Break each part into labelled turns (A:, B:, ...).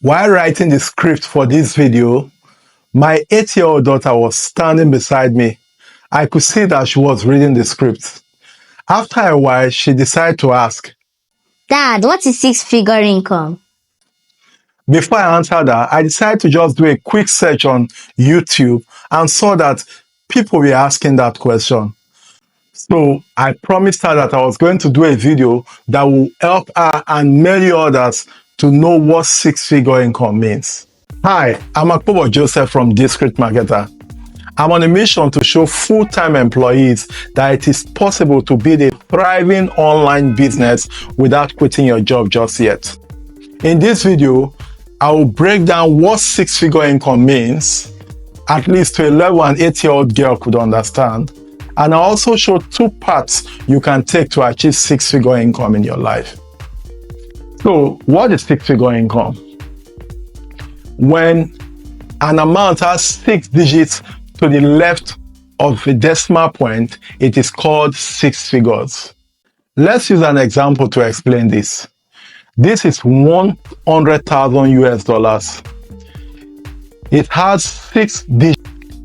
A: While writing the script for this video, my 8-year-old daughter was standing beside me. I could see that she was reading the script. After a while, she decided to ask,
B: "Dad, what is six-figure income?"
A: Before I answered her, I decided to just do a quick search on YouTube and saw that people were asking that question. So I promised her that I was going to do a video that will help her and many others to know what six-figure income means. Hi, I'm Akpobo Joseph from Discreet Marketer. I'm on a mission to show full-time employees that it is possible to build a thriving online business without quitting your job just yet. In this video, I will break down what six-figure income means, at least to a level an 8-year-old girl could understand. And I'll also show 2 paths you can take to achieve six-figure income in your life. So, what is six-figure income? When an amount has 6 digits to the left of a decimal point, it is called 6 figures. Let's use an example to explain this. This is 100,000 US dollars. It has 6 digits.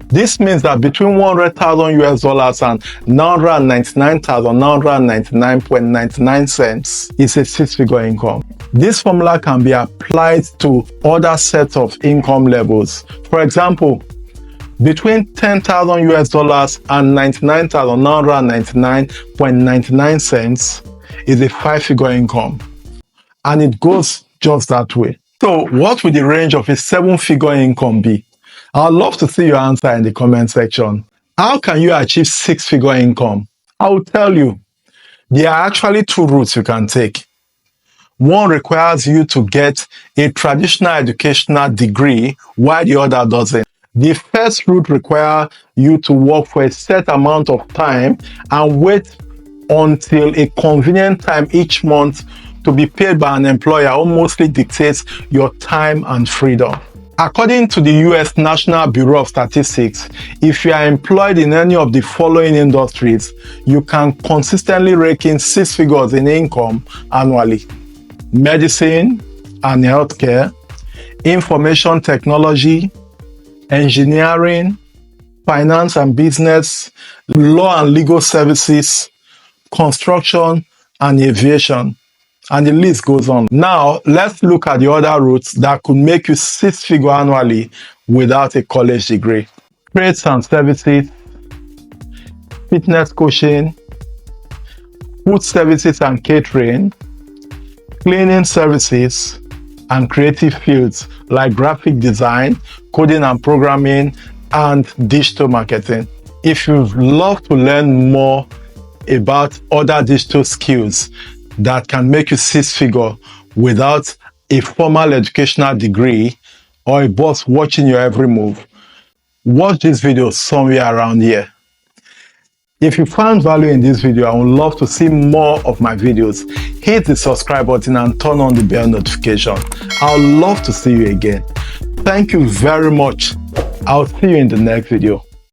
A: This means that between 100,000 US dollars and 999,999.99 cents is a six-figure income. This formula can be applied to other sets of income levels. For example, between 10,000 US dollars and 99,999.99 cents is a 5-figure income. And it goes just that way. So what would the range of a 7-figure income be? I'd love to see your answer in the comment section. How can you achieve 6-figure income? I will tell you. There are actually 2 routes you can take. One requires you to get a traditional educational degree, while the other doesn't. The first route requires you to work for a set amount of time and wait until a convenient time each month to be paid by an employer who mostly dictates your time and freedom. According to the US National Bureau of Statistics, if you are employed in any of the following industries, you can consistently rake in 6 figures in income annually: medicine and healthcare, information technology, engineering, finance and business, law and legal services, construction, and aviation. And the list goes on. Now, let's look at the other routes that could make you 6-figure annually without a college degree. Trades and services, fitness coaching, food services and catering, cleaning services, and creative fields like graphic design, coding and programming, and digital marketing. If you'd love to learn more about other digital skills that can make you 6-figure without a formal educational degree or a boss watching your every move, watch this video somewhere around here. If you found value in this video and would love to see more of my videos, hit the subscribe button and turn on the bell notification. I would love to see you again. Thank you very much. I'll see you in the next video.